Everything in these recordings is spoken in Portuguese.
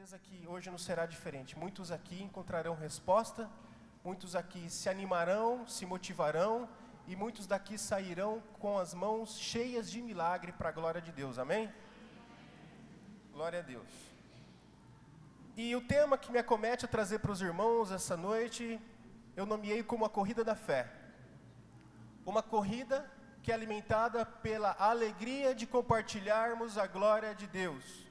certeza que hoje não será diferente. Muitos aqui encontrarão resposta, muitos aqui se animarão, se motivarão, e muitos daqui sairão com as mãos cheias de milagre para a glória de Deus, amém? Glória a Deus. E o tema que me acomete a trazer para os irmãos essa noite, eu nomeei como a corrida da fé. Uma corrida que é alimentada pela alegria de compartilharmos a glória de Deus.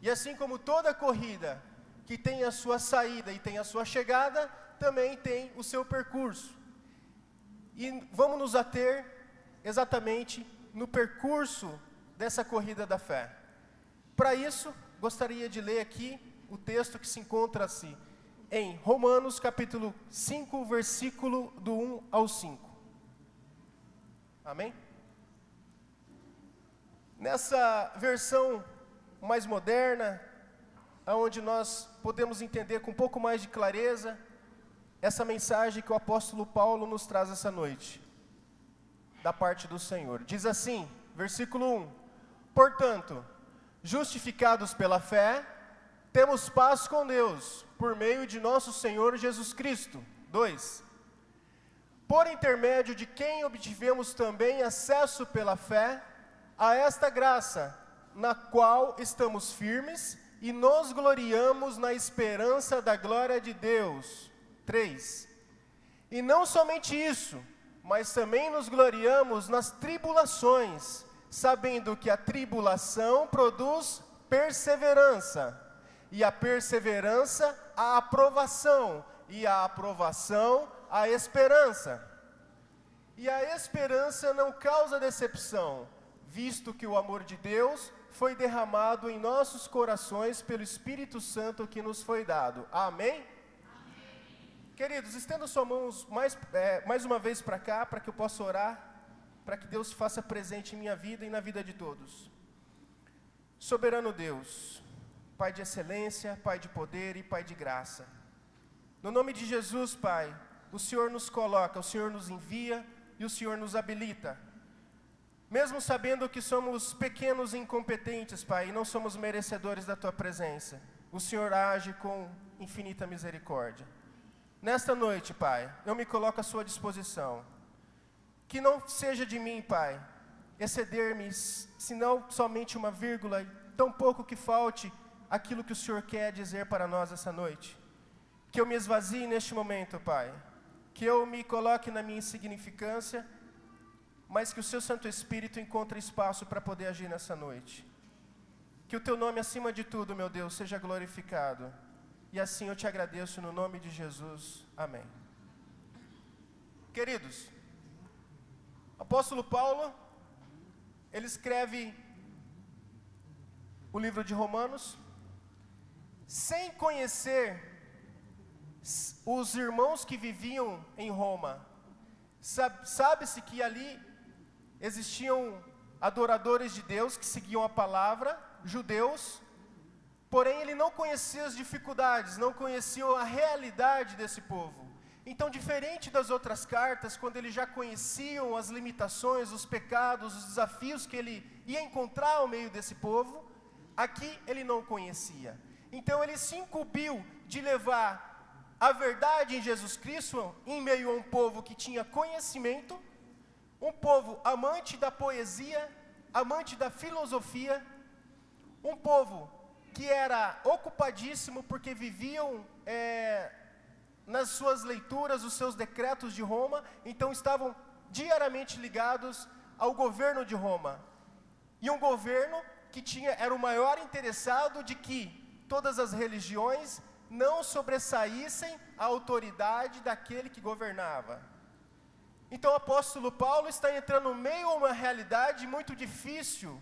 E assim como toda corrida que tem a sua saída e tem a sua chegada, também tem o seu percurso. E vamos nos ater exatamente no percurso dessa corrida da fé. Para isso, gostaria de ler aqui o texto que se encontra assim, em Romanos capítulo 5, versículo do 1 ao 5. Amém? Nessa versão mais moderna, onde nós podemos entender com um pouco mais de clareza essa mensagem que o apóstolo Paulo nos traz essa noite, da parte do Senhor. Diz assim, versículo 1: Portanto, justificados pela fé, temos paz com Deus, por meio de nosso Senhor Jesus Cristo. 2. Por intermédio de quem obtivemos também acesso pela fé a esta graça, na qual estamos firmes e nos gloriamos na esperança da glória de Deus. 3. E não somente isso, mas também nos gloriamos nas tribulações, sabendo que a tribulação produz perseverança, e a perseverança a aprovação, e a aprovação a esperança. E a esperança não causa decepção, visto que o amor de Deus foi derramado em nossos corações pelo Espírito Santo que nos foi dado. Amém? Amém. Queridos, estenda suas mãos mais uma vez para cá, para que eu possa orar, para que Deus se faça presente em minha vida e na vida de todos. Soberano Deus, Pai de excelência, Pai de poder e Pai de graça. No nome de Jesus, Pai, o Senhor nos coloca, o Senhor nos envia e o Senhor nos habilita. Mesmo sabendo que somos pequenos e incompetentes, Pai, e não somos merecedores da Tua presença, o Senhor age com infinita misericórdia. Nesta noite, Pai, eu me coloco à Sua disposição. Que não seja de mim, Pai, exceder-me, senão somente uma vírgula, tão pouco que falte aquilo que o Senhor quer dizer para nós essa noite. Que eu me esvazie neste momento, Pai. Que eu me coloque na minha insignificância, mas que o Seu Santo Espírito encontre espaço para poder agir nessa noite. Que o Teu nome, acima de tudo, meu Deus, seja glorificado. E assim eu te agradeço no nome de Jesus. Amém. Queridos, o apóstolo Paulo, ele escreve o livro de Romanos, sem conhecer os irmãos que viviam em Roma. Sabe-se que ali existiam adoradores de Deus que seguiam a palavra, judeus, porém ele não conhecia as dificuldades, não conhecia a realidade desse povo. Então, diferente das outras cartas, quando eles já conheciam as limitações, os pecados, os desafios que ele ia encontrar ao meio desse povo, aqui ele não conhecia. Então ele se incumbiu de levar a verdade em Jesus Cristo em meio a um povo que tinha conhecimento, um povo amante da poesia, amante da filosofia, um povo que era ocupadíssimo porque viviam nas suas leituras, os seus decretos de Roma, então estavam diariamente ligados ao governo de Roma. E um governo que era o maior interessado de que todas as religiões não sobressaíssem a autoridade daquele que governava. Então o apóstolo Paulo está entrando no meio a uma realidade muito difícil,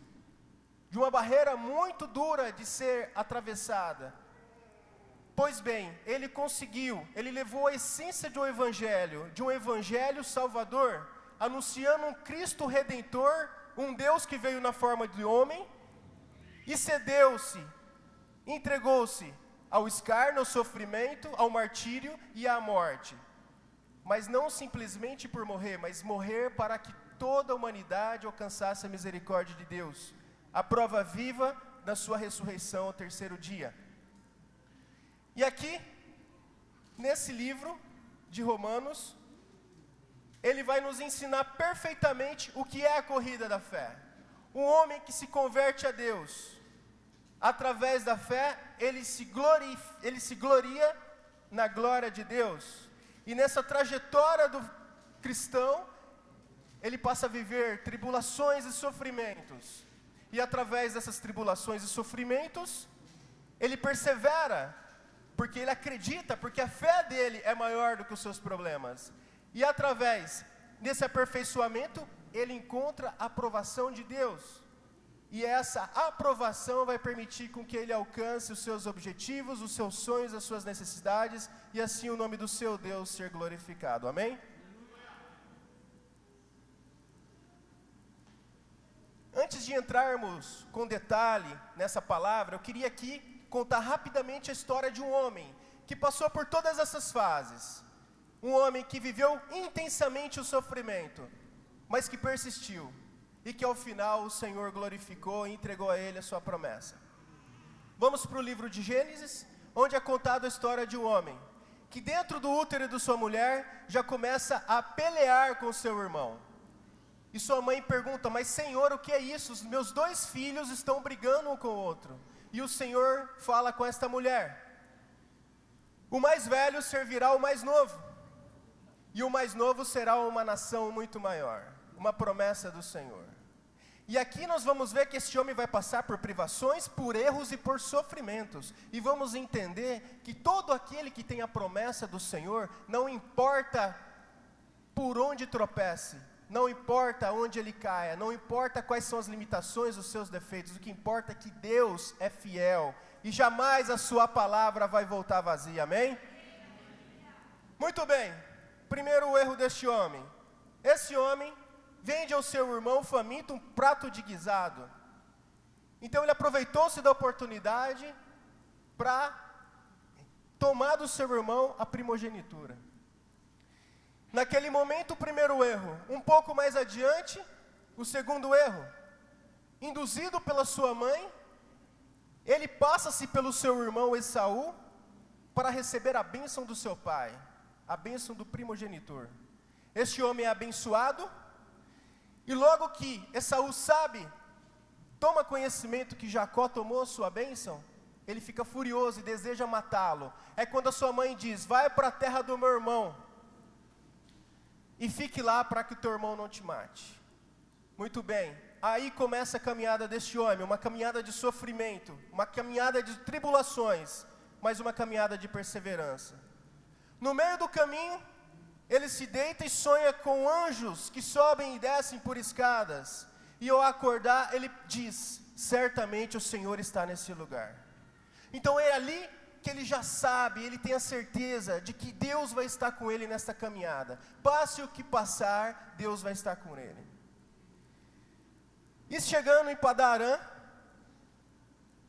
de uma barreira muito dura de ser atravessada. Pois bem, ele levou a essência de um evangelho salvador, anunciando um Cristo Redentor, um Deus que veio na forma de homem, e entregou-se ao escárnio, ao sofrimento, ao martírio e à morte. Mas não simplesmente por morrer, mas morrer para que toda a humanidade alcançasse a misericórdia de Deus. A prova viva da sua ressurreição ao terceiro dia. E aqui, nesse livro de Romanos, ele vai nos ensinar perfeitamente o que é a corrida da fé. Um homem que se converte a Deus, através da fé, ele se gloria na glória de Deus. E nessa trajetória do cristão, ele passa a viver tribulações e sofrimentos. E através dessas tribulações e sofrimentos, ele persevera, porque ele acredita, porque a fé dele é maior do que os seus problemas. E através desse aperfeiçoamento, ele encontra a aprovação de Deus. E essa aprovação vai permitir com que ele alcance os seus objetivos, os seus sonhos, as suas necessidades, e assim o nome do seu Deus ser glorificado. Amém? Antes de entrarmos com detalhe nessa palavra, eu queria aqui contar rapidamente a história de um homem que passou por todas essas fases. Um homem que viveu intensamente o sofrimento, mas que persistiu. E que ao final o Senhor glorificou e entregou a ele a sua promessa. Vamos para o livro de Gênesis, onde é contada a história de um homem que dentro do útero de sua mulher já começa a pelear com seu irmão. E sua mãe pergunta: mas Senhor, o que é isso? Os meus 2 filhos estão brigando um com o outro. E o Senhor fala com esta mulher: o mais velho servirá ao mais novo, e o mais novo será uma nação muito maior. Uma promessa do Senhor. E aqui nós vamos ver que este homem vai passar por privações, por erros e por sofrimentos. E vamos entender que todo aquele que tem a promessa do Senhor, não importa por onde tropece, não importa onde ele caia, não importa quais são as limitações, os seus defeitos, o que importa é que Deus é fiel e jamais a sua palavra vai voltar vazia, amém? Muito bem, primeiro erro deste homem. Esse homem vende ao seu irmão faminto um prato de guisado. Então ele aproveitou-se da oportunidade para tomar do seu irmão a primogenitura. Naquele momento, o primeiro erro. Um pouco mais adiante, o segundo erro. Induzido pela sua mãe, ele passa-se pelo seu irmão Esaú para receber a bênção do seu pai, a bênção do primogenitor. Este homem é abençoado. E logo que Esaú toma conhecimento que Jacó tomou sua bênção, ele fica furioso e deseja matá-lo. É quando a sua mãe diz: vai para a terra do meu irmão e fique lá para que o teu irmão não te mate. Muito bem, aí começa a caminhada deste homem, uma caminhada de sofrimento, uma caminhada de tribulações, mas uma caminhada de perseverança. No meio do caminho, ele se deita e sonha com anjos que sobem e descem por escadas. E ao acordar, ele diz: certamente o Senhor está nesse lugar. Então é ali que ele já sabe, ele tem a certeza de que Deus vai estar com ele nesta caminhada. Passe o que passar, Deus vai estar com ele. E chegando em Padarã,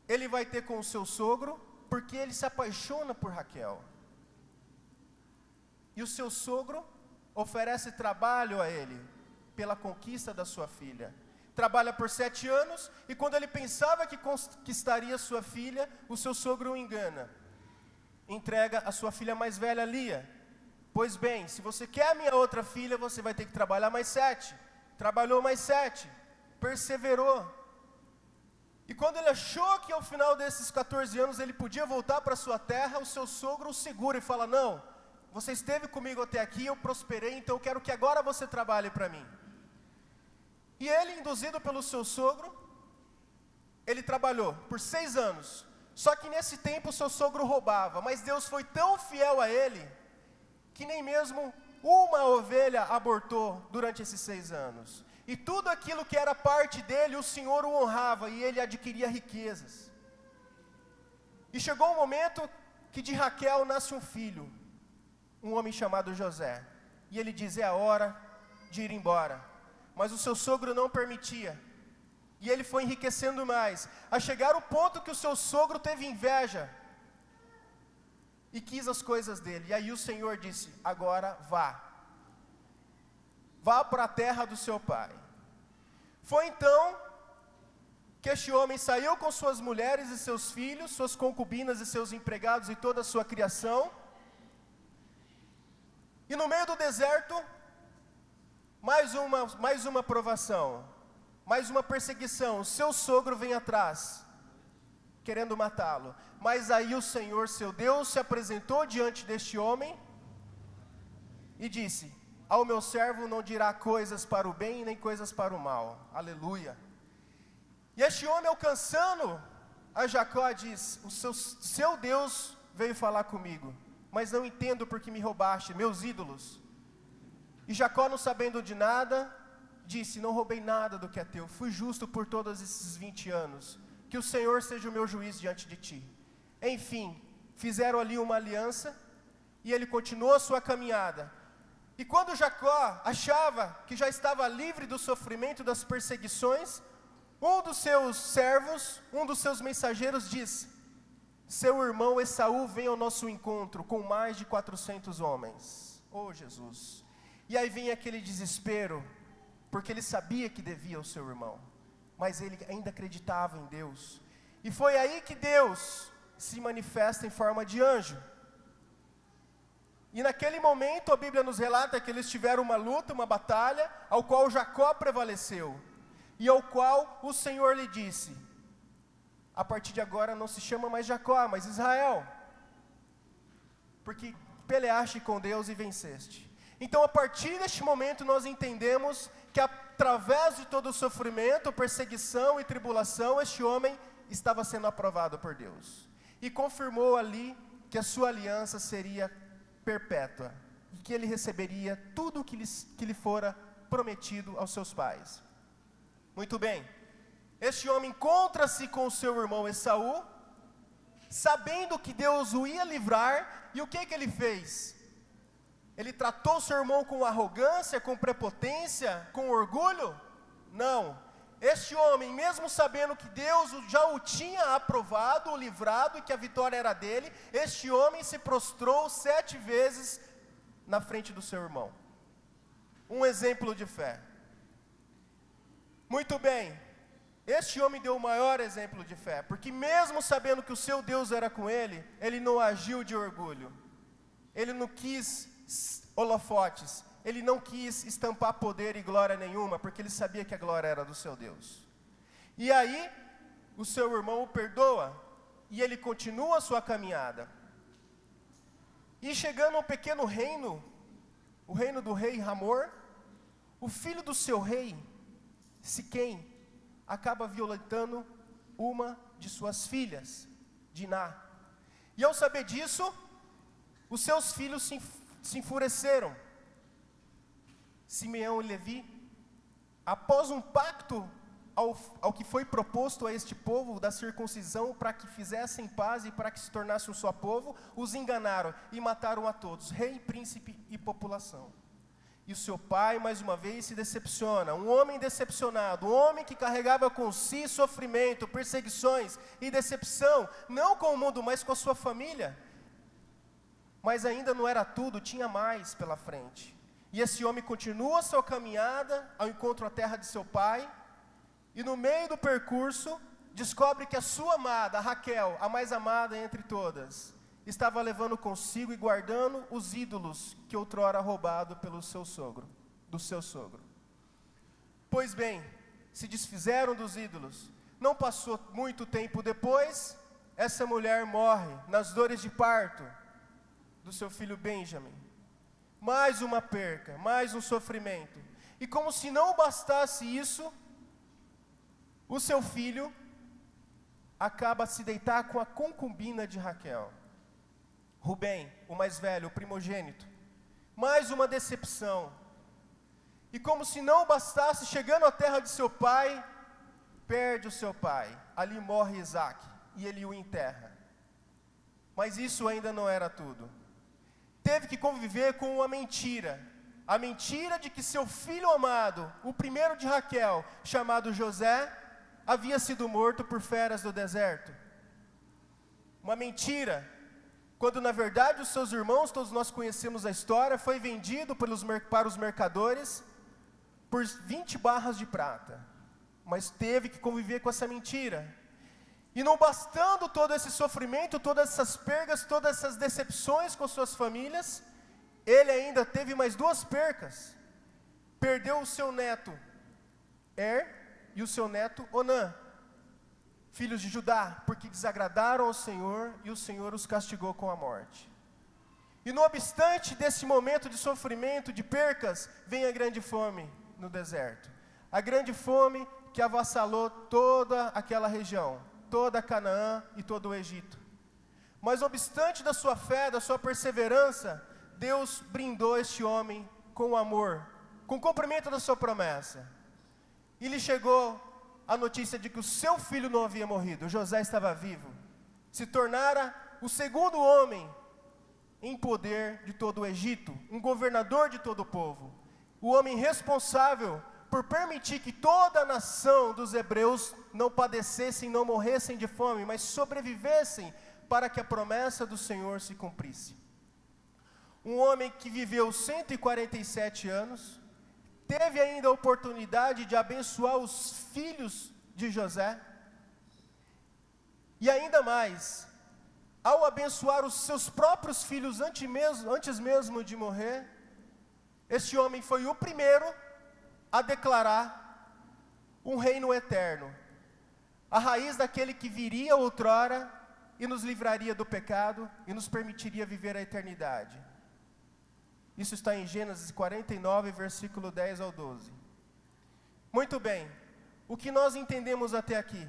ele vai ter com o seu sogro, porque ele se apaixona por Raquel. E o seu sogro oferece trabalho a ele, pela conquista da sua filha. Trabalha por 7 anos, e quando ele pensava que conquistaria sua filha, o seu sogro o engana. Entrega a sua filha mais velha, Lia. Pois bem, se você quer a minha outra filha, você vai ter que trabalhar mais 7. Trabalhou mais 7, perseverou. E quando ele achou que ao final desses 14 anos ele podia voltar para sua terra, o seu sogro o segura e fala: não, você esteve comigo até aqui, eu prosperei, então eu quero que agora você trabalhe para mim. E ele, induzido pelo seu sogro, ele trabalhou por 6 anos. Só que nesse tempo o seu sogro roubava, mas Deus foi tão fiel a ele, que nem mesmo uma ovelha abortou durante esses 6 anos. E tudo aquilo que era parte dele, o Senhor o honrava, e ele adquiria riquezas. E chegou um momento que de Raquel nasce um filho, um homem chamado José. E ele diz: é a hora de ir embora. Mas o seu sogro não permitia. E ele foi enriquecendo mais, a chegar ao ponto que o seu sogro teve inveja e quis as coisas dele. E aí o Senhor disse: agora vá para a terra do seu pai. Foi então que este homem saiu com suas mulheres e seus filhos, suas concubinas e seus empregados e toda a sua criação, e no meio do deserto, mais uma provação, mais uma perseguição. O seu sogro vem atrás, querendo matá-lo. Mas aí o Senhor, seu Deus, se apresentou diante deste homem e disse: ao meu servo não dirá coisas para o bem, nem coisas para o mal. Aleluia. E este homem, alcançando a Jacó, diz: o seu Deus veio falar comigo, mas não entendo porque me roubaste meus ídolos. E Jacó, não sabendo de nada, disse: não roubei nada do que é teu, fui justo por todos esses 20 anos, que o Senhor seja o meu juiz diante de ti. Enfim, fizeram ali uma aliança, e ele continuou a sua caminhada. E quando Jacó achava que já estava livre do sofrimento, das perseguições, um dos seus servos, um dos seus mensageiros diz: seu irmão Esaú vem ao nosso encontro com mais de 400 homens. Oh Jesus! E aí vem aquele desespero, porque ele sabia que devia ao seu irmão, mas ele ainda acreditava em Deus. E foi aí que Deus se manifesta em forma de anjo. E naquele momento a Bíblia nos relata que eles tiveram uma luta, uma batalha, ao qual Jacó prevaleceu. E ao qual o Senhor lhe disse: a partir de agora não se chama mais Jacó, mas Israel, porque peleaste com Deus e venceste. Então, a partir deste momento nós entendemos que através de todo o sofrimento, perseguição e tribulação, este homem estava sendo aprovado por Deus. E confirmou ali que a sua aliança seria perpétua, e que ele receberia tudo o que lhe fora prometido aos seus pais. Muito bem, este homem encontra-se com o seu irmão Esaú, sabendo que Deus o ia livrar, e o que ele fez? Ele tratou seu irmão com arrogância, com prepotência, com orgulho? Não. Este homem, mesmo sabendo que Deus já o tinha aprovado, o livrado, e que a vitória era dele, este homem se prostrou 7 vezes na frente do seu irmão. Um exemplo de fé. Muito bem, este homem deu o maior exemplo de fé, porque mesmo sabendo que o seu Deus era com ele, ele não agiu de orgulho, ele não quis holofotes, ele não quis estampar poder e glória nenhuma, porque ele sabia que a glória era do seu Deus. E aí, o seu irmão o perdoa, e ele continua a sua caminhada. E chegando a um pequeno reino, o reino do rei Ramor, o filho do seu rei, Siquém, acaba violentando uma de suas filhas, Diná. E ao saber disso, os seus filhos se enfureceram. Simeão e Levi, após um pacto ao que foi proposto a este povo, da circuncisão, para que fizessem paz e para que se tornasse um só povo, os enganaram e mataram a todos, rei, príncipe e população. E o seu pai, mais uma vez, se decepciona. Um homem decepcionado, um homem que carregava com si sofrimento, perseguições e decepção, não com o mundo, mas com a sua família. Mas ainda não era tudo, tinha mais pela frente. E esse homem continua a sua caminhada ao encontro à terra de seu pai, e no meio do percurso, descobre que a sua amada, Raquel, a mais amada entre todas, estava levando consigo e guardando os ídolos que outrora roubado pelo seu sogro, do seu sogro. Pois bem, se desfizeram dos ídolos. Não passou muito tempo depois, essa mulher morre nas dores de parto do seu filho Benjamim. Mais uma perca, mais um sofrimento. E como se não bastasse isso, o seu filho acaba a se deitar com a concubina de Raquel. Rubem, o mais velho, o primogênito. Mais uma decepção. E como se não bastasse, chegando à terra de seu pai, perde o seu pai. Ali morre Isaac, e ele o enterra. Mas isso ainda não era tudo. Teve que conviver com uma mentira. A mentira de que seu filho amado, o primeiro de Raquel, chamado José, havia sido morto por feras do deserto. Uma mentira, quando na verdade os seus irmãos, todos nós conhecemos a história, foi vendido para os mercadores por 20 barras de prata. mas teve que conviver com essa mentira. E não bastando todo esse sofrimento, todas essas perdas, todas essas decepções com suas famílias, ele ainda teve mais 2 percas. Perdeu o seu neto e o seu neto Onã, filhos de Judá, porque desagradaram ao Senhor e o Senhor os castigou com a morte. E não obstante desse momento de sofrimento, de percas, vem a grande fome no deserto. A grande fome que avassalou toda aquela região, toda Canaã e todo o Egito. Mas obstante da sua fé, da sua perseverança, Deus brindou este homem com amor, com o cumprimento da sua promessa. E lhe chegou a notícia de que o seu filho não havia morrido, José estava vivo. Se tornara o segundo homem em poder de todo o Egito, um governador de todo o povo. O homem responsável por permitir que toda a nação dos hebreus não padecessem, não morressem de fome, mas sobrevivessem para que a promessa do Senhor se cumprisse. Um homem que viveu 147 anos, teve ainda a oportunidade de abençoar os filhos de José, e ainda mais, ao abençoar os seus próprios filhos antes mesmo de morrer, este homem foi o primeiro a declarar um reino eterno, a raiz daquele que viria outrora e nos livraria do pecado e nos permitiria viver a eternidade. Isso está em Gênesis 49, versículo 10 ao 12. Muito bem, o que nós entendemos até aqui?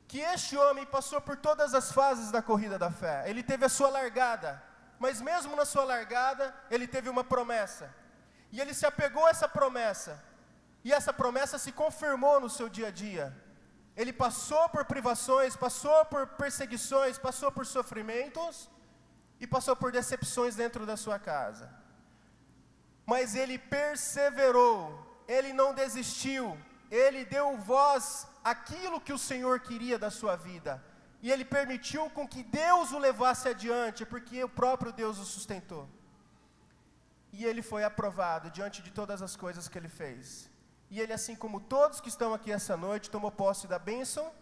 Que este homem passou por todas as fases da corrida da fé. Ele teve a sua largada, mas mesmo na sua largada, ele teve uma promessa. E ele se apegou a essa promessa, e essa promessa se confirmou no seu dia a dia. Ele passou por privações, passou por perseguições, passou por sofrimentos, e passou por decepções dentro da sua casa. Mas ele perseverou, ele não desistiu, ele deu voz àquilo que o Senhor queria da sua vida. E ele permitiu com que Deus o levasse adiante, porque o próprio Deus o sustentou. E ele foi aprovado diante de todas as coisas que ele fez. E ele, assim como todos que estão aqui essa noite, tomou posse da bênção,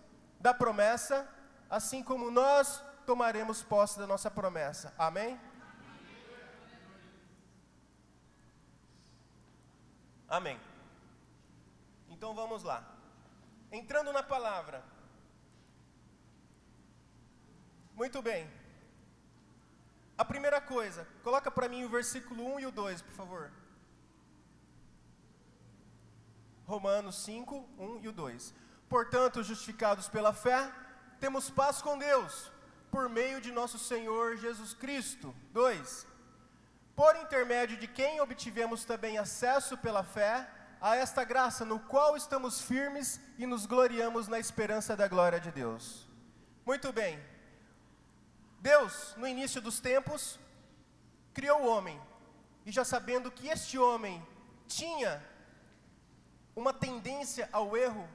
da promessa, assim como nós tomaremos posse da nossa promessa. Amém? Amém. Então vamos lá. Entrando na palavra. Muito bem. A primeira coisa, coloca para mim o versículo 1 e o 2, por favor. Romanos 5, 1 e o 2. Portanto, justificados pela fé, temos paz com Deus, por meio de nosso Senhor Jesus Cristo. 2. Por intermédio de quem obtivemos também acesso pela fé a esta graça, no qual estamos firmes e nos gloriamos na esperança da glória de Deus. Muito bem. Deus, no início dos tempos, criou o homem, e já sabendo que este homem tinha uma tendência ao erro,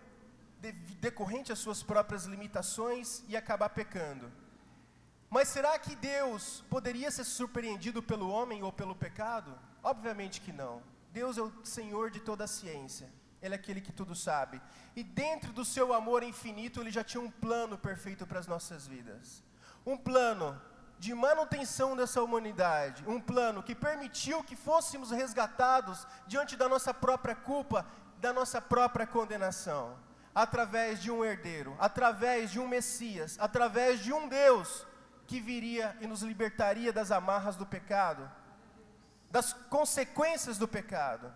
decorrente às suas próprias limitações, e acabar pecando. Mas será que Deus poderia ser surpreendido pelo homem ou pelo pecado? Obviamente que não. Deus é o Senhor de toda a ciência. Ele é aquele que tudo sabe. E dentro do seu amor infinito, Ele já tinha um plano perfeito para as nossas vidas. Um plano de manutenção dessa humanidade. Um plano que permitiu que fôssemos resgatados diante da nossa própria culpa, da nossa própria condenação. Através de um herdeiro, através de um Messias, através de um Deus que viria e nos libertaria das amarras do pecado, das consequências do pecado.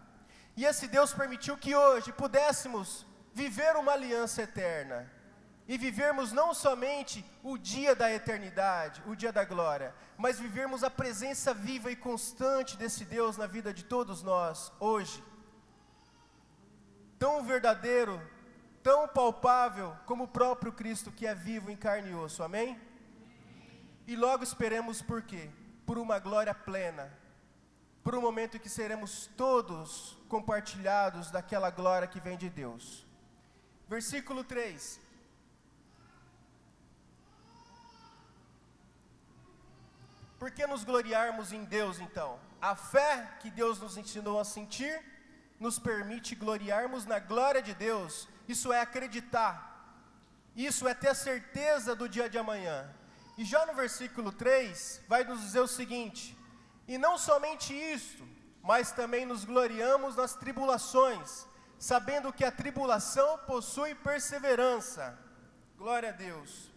E esse Deus permitiu que hoje pudéssemos viver uma aliança eterna, e vivermos não somente o dia da eternidade, o dia da glória, mas vivermos a presença viva e constante desse Deus na vida de todos nós, hoje. Tão verdadeiro, tão palpável, como o próprio Cristo que é vivo em carne e osso, amém? E logo esperemos por quê? Por uma glória plena, por um momento em que seremos todos compartilhados daquela glória que vem de Deus. Versículo 3. Por que nos gloriarmos em Deus então? A fé que Deus nos ensinou a sentir, nos permite gloriarmos na glória de Deus, isso é acreditar, isso é ter a certeza do dia de amanhã. E já no versículo 3, vai nos dizer o seguinte: e não somente isso, mas também nos gloriamos nas tribulações, sabendo que a tribulação possui perseverança. Glória a Deus.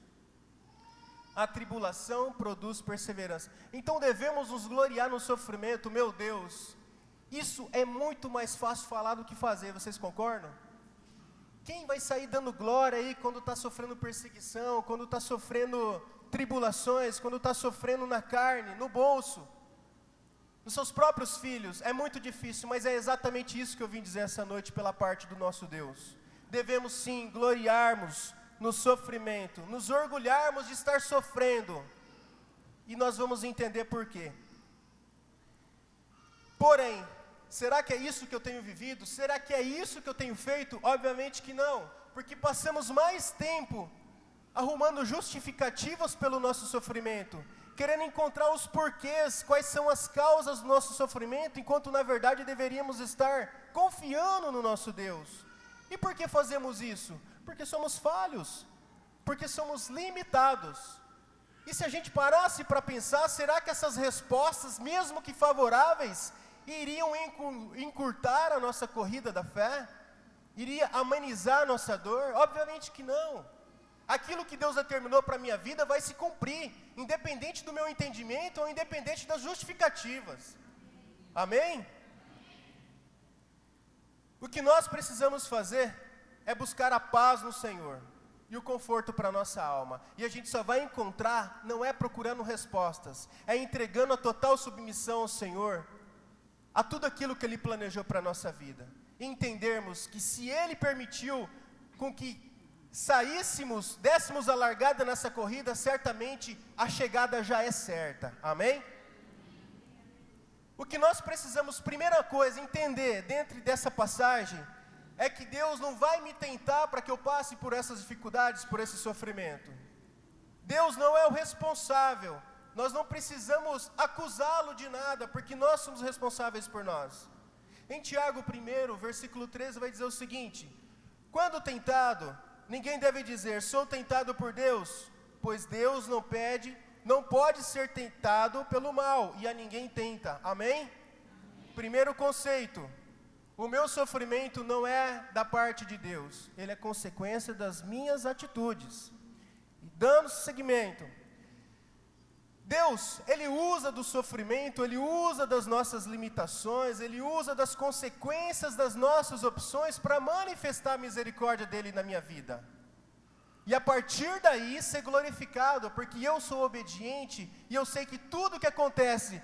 A tribulação produz perseverança. Então devemos nos gloriar no sofrimento, meu Deus. Isso é muito mais fácil falar do que fazer, vocês concordam? Quem vai sair dando glória aí quando está sofrendo perseguição, quando está sofrendo tribulações, quando está sofrendo na carne, no bolso, nos seus próprios filhos? É muito difícil, mas é exatamente isso que eu vim dizer essa noite pela parte do nosso Deus. Devemos sim gloriarmos no sofrimento, nos orgulharmos de estar sofrendo, e nós vamos entender por quê. Porém, será que é isso que eu tenho vivido? Será que é isso que eu tenho feito? Obviamente que não, porque passamos mais tempo arrumando justificativas pelo nosso sofrimento, querendo encontrar os porquês, quais são as causas do nosso sofrimento, enquanto na verdade deveríamos estar confiando no nosso Deus. E por que fazemos isso? Porque somos falhos, porque somos limitados. E se a gente parasse para pensar, será que essas respostas, mesmo que favoráveis, iriam encurtar a nossa corrida da fé? Iria amenizar a nossa dor? Obviamente que não. Aquilo que Deus determinou para a minha vida vai se cumprir, independente do meu entendimento ou independente das justificativas. Amém? O que nós precisamos fazer é buscar a paz no Senhor e o conforto para a nossa alma. E a gente só vai encontrar, não é procurando respostas, é entregando a total submissão ao Senhor, a tudo aquilo que Ele planejou para a nossa vida. E entendermos que se Ele permitiu com que saíssemos, dessemos a largada nessa corrida, certamente a chegada já é certa. Amém? O que nós precisamos, primeira coisa, entender dentro dessa passagem, é que Deus não vai me tentar para que eu passe por essas dificuldades, por esse sofrimento. Deus não é o responsável, nós não precisamos acusá-lo de nada, porque nós somos responsáveis por nós. Em Tiago 1, versículo 13, vai dizer o seguinte: quando tentado, ninguém deve dizer, sou tentado por Deus, pois Deus não pode ser tentado pelo mal, e a ninguém tenta. Amém? Primeiro conceito: o meu sofrimento não é da parte de Deus, ele é consequência das minhas atitudes. E dando seguimento, Deus, Ele usa do sofrimento, Ele usa das nossas limitações, Ele usa das consequências das nossas opções para manifestar a misericórdia dEle na minha vida. E a partir daí ser glorificado, porque eu sou obediente e eu sei que tudo que acontece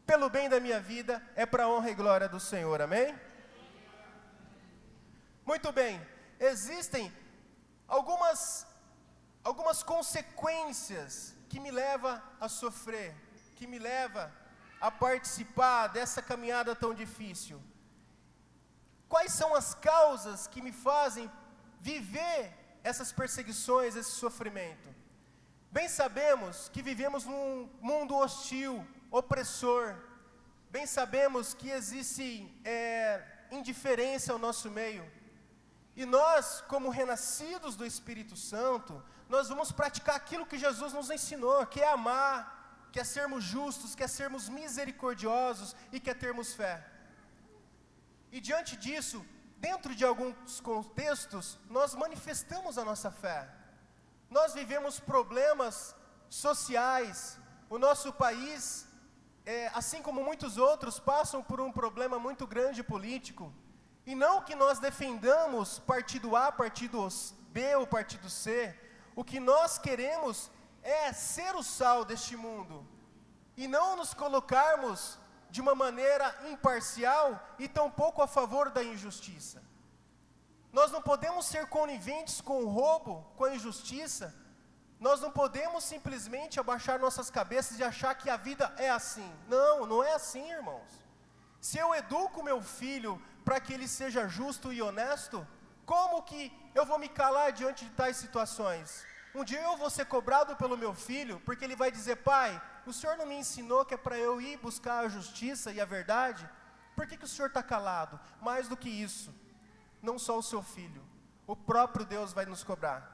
pelo bem da minha vida é para a honra e glória do Senhor, amém? Muito bem, existem algumas consequências que me levam a sofrer, que me levam a participar dessa caminhada tão difícil. Quais são as causas que me fazem viver essas perseguições, esse sofrimento? Bem sabemos que vivemos num mundo hostil, opressor. Bem sabemos que existe indiferença ao nosso meio. E nós, como renascidos do Espírito Santo, nós vamos praticar aquilo que Jesus nos ensinou, que é amar, que é sermos justos, que é sermos misericordiosos e que é termos fé. E diante disso, dentro de alguns contextos, nós manifestamos a nossa fé. Nós vivemos problemas sociais, o nosso país, assim como muitos outros, passam por um problema muito grande político. E não que nós defendamos partido A, partido B ou partido C. O que nós queremos é ser o sal deste mundo. E não nos colocarmos de uma maneira imparcial e tampouco a favor da injustiça. Nós não podemos ser coniventes com o roubo, com a injustiça. Nós não podemos simplesmente abaixar nossas cabeças e achar que a vida é assim. Não, não é assim, irmãos. Se eu educo meu filho para que ele seja justo e honesto, como que eu vou me calar diante de tais situações? Um dia eu vou ser cobrado pelo meu filho, porque ele vai dizer, pai, o senhor não me ensinou que é para eu ir buscar a justiça e a verdade? Por que o senhor está calado? Mais do que isso, não só o seu filho, o próprio Deus vai nos cobrar.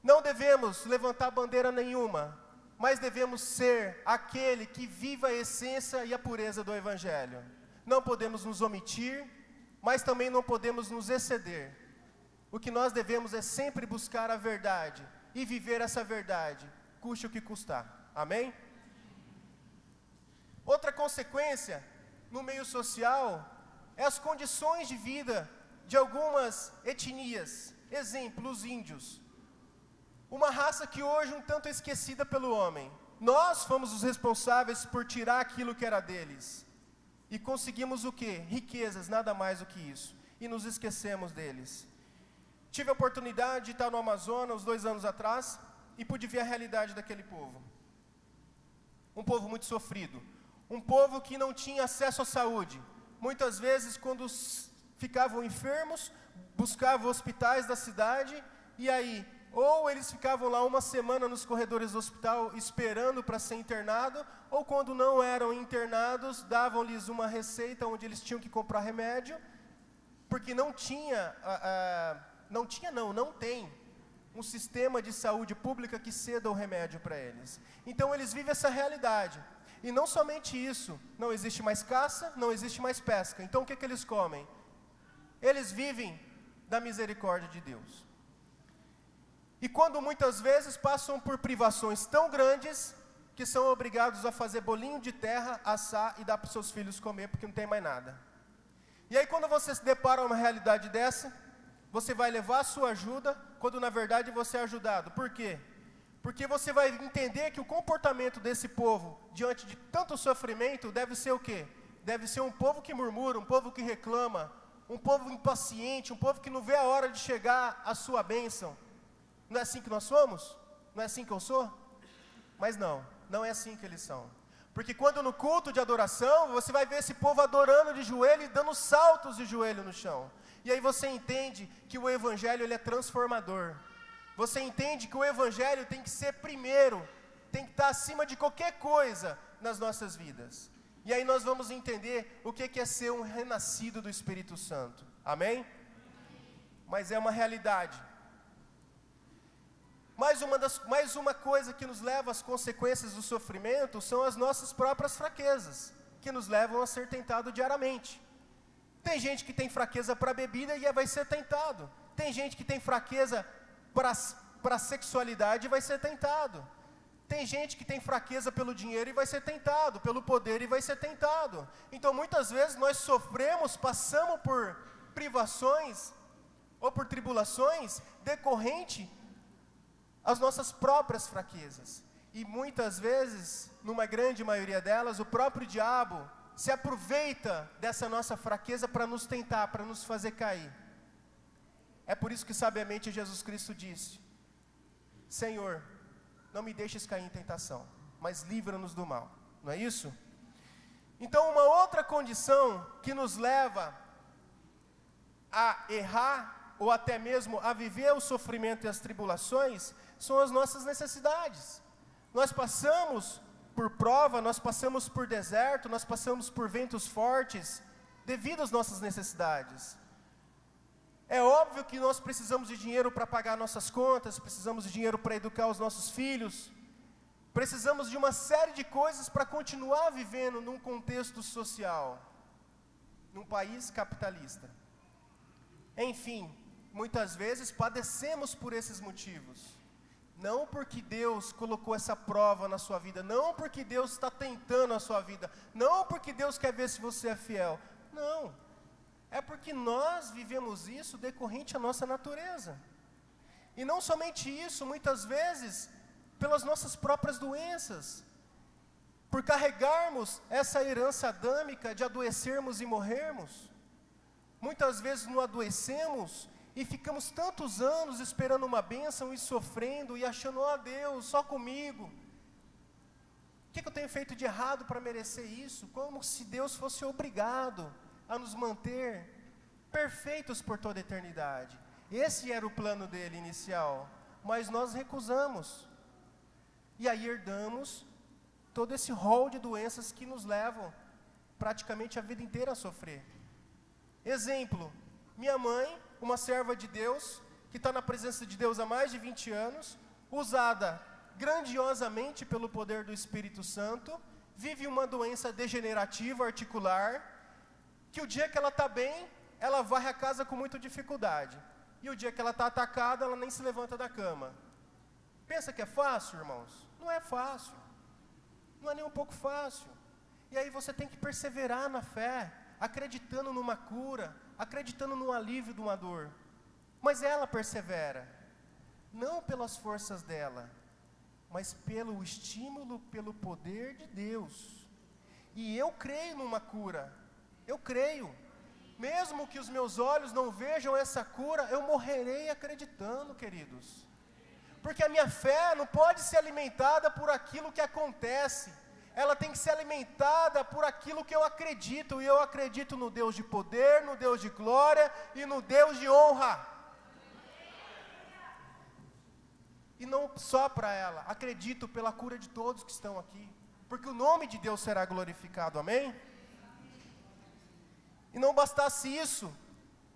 Não devemos levantar bandeira nenhuma, mas devemos ser aquele que viva a essência e a pureza do Evangelho. Não podemos nos omitir, mas também não podemos nos exceder. O que nós devemos é sempre buscar a verdade e viver essa verdade, custe o que custar. Amém? Outra consequência no meio social é as condições de vida de algumas etnias. Exemplo, os índios. Uma raça que hoje um tanto é esquecida pelo homem. Nós fomos os responsáveis por tirar aquilo que era deles. E conseguimos o quê? Riquezas, nada mais do que isso. E nos esquecemos deles. Tive a oportunidade de estar no Amazonas, 2 anos atrás, e pude ver a realidade daquele povo. Um povo muito sofrido. Um povo que não tinha acesso à saúde. Muitas vezes, quando ficavam enfermos, buscavam hospitais da cidade, e aí, ou eles ficavam lá uma semana nos corredores do hospital esperando para ser internado, ou quando não eram internados, davam-lhes uma receita onde eles tinham que comprar remédio, porque não tem um sistema de saúde pública que ceda o remédio para eles. Então eles vivem essa realidade. E não somente isso, não existe mais caça, não existe mais pesca. Então o que eles comem? Eles vivem da misericórdia de Deus. E quando muitas vezes passam por privações tão grandes, que são obrigados a fazer bolinho de terra, assar e dar para os seus filhos comer, porque não tem mais nada. E aí quando você se depara com uma realidade dessa, você vai levar a sua ajuda, quando na verdade você é ajudado. Por quê? Porque você vai entender que o comportamento desse povo, diante de tanto sofrimento, deve ser o quê? Deve ser um povo que murmura, um povo que reclama, um povo impaciente, um povo que não vê a hora de chegar a sua bênção. Não é assim que nós somos? Não é assim que eu sou? Mas não é assim que eles são. Porque quando no culto de adoração, você vai ver esse povo adorando de joelho e dando saltos de joelho no chão. E aí você entende que o Evangelho ele é transformador. Você entende que o Evangelho tem que ser primeiro, tem que estar acima de qualquer coisa nas nossas vidas. E aí nós vamos entender o que é ser um renascido do Espírito Santo. Amém? Mas é uma realidade. Mais uma coisa que nos leva às consequências do sofrimento são as nossas próprias fraquezas, que nos levam a ser tentados diariamente. Tem gente que tem fraqueza para a bebida e vai ser tentado. Tem gente que tem fraqueza para a sexualidade e vai ser tentado. Tem gente que tem fraqueza pelo dinheiro e vai ser tentado, pelo poder e vai ser tentado. Então muitas vezes nós sofremos, passamos por privações ou por tribulações decorrente as nossas próprias fraquezas. E muitas vezes, numa grande maioria delas, o próprio diabo se aproveita dessa nossa fraqueza para nos tentar, para nos fazer cair. É por isso que sabiamente Jesus Cristo disse: Senhor, não me deixes cair em tentação, mas livra-nos do mal. Não é isso? Então uma outra condição que nos leva a errar, ou até mesmo a viver o sofrimento e as tribulações, são as nossas necessidades. Nós passamos por prova, nós passamos por deserto, nós passamos por ventos fortes, devido às nossas necessidades. É óbvio que nós precisamos de dinheiro para pagar nossas contas, precisamos de dinheiro para educar os nossos filhos, precisamos de uma série de coisas para continuar vivendo num contexto social, num país capitalista. Enfim, muitas vezes padecemos por esses motivos. Não porque Deus colocou essa prova na sua vida, não porque Deus está tentando a sua vida, não porque Deus quer ver se você é fiel. Não, é porque nós vivemos isso decorrente à nossa natureza. E não somente isso, muitas vezes, pelas nossas próprias doenças, por carregarmos essa herança adâmica de adoecermos e morrermos. Muitas vezes não adoecemos e ficamos tantos anos esperando uma bênção e sofrendo e achando: ó Deus, só comigo. O que eu tenho feito de errado para merecer isso? Como se Deus fosse obrigado a nos manter perfeitos por toda a eternidade. Esse era o plano dele inicial, mas nós recusamos. E aí herdamos todo esse rol de doenças que nos levam praticamente a vida inteira a sofrer. Exemplo, minha mãe uma serva de Deus, que está na presença de Deus há mais de 20 anos, usada grandiosamente pelo poder do Espírito Santo, vive uma doença degenerativa articular, que o dia que ela está bem, ela varre a casa com muita dificuldade. E o dia que ela está atacada, ela nem se levanta da cama. Pensa que é fácil, irmãos? Não é fácil. Não é nem um pouco fácil. E aí você tem que perseverar na fé, acreditando numa cura, acreditando no alívio de uma dor. Mas ela persevera, não pelas forças dela, mas pelo estímulo, pelo poder de Deus. E eu creio numa cura, eu creio. Mesmo que os meus olhos não vejam essa cura, eu morrerei acreditando, queridos. Porque a minha fé não pode ser alimentada por aquilo que acontece. Ela tem que ser alimentada por aquilo que eu acredito. E eu acredito no Deus de poder, no Deus de glória e no Deus de honra. E não só para ela, acredito pela cura de todos que estão aqui. Porque o nome de Deus será glorificado, amém? E não bastasse isso,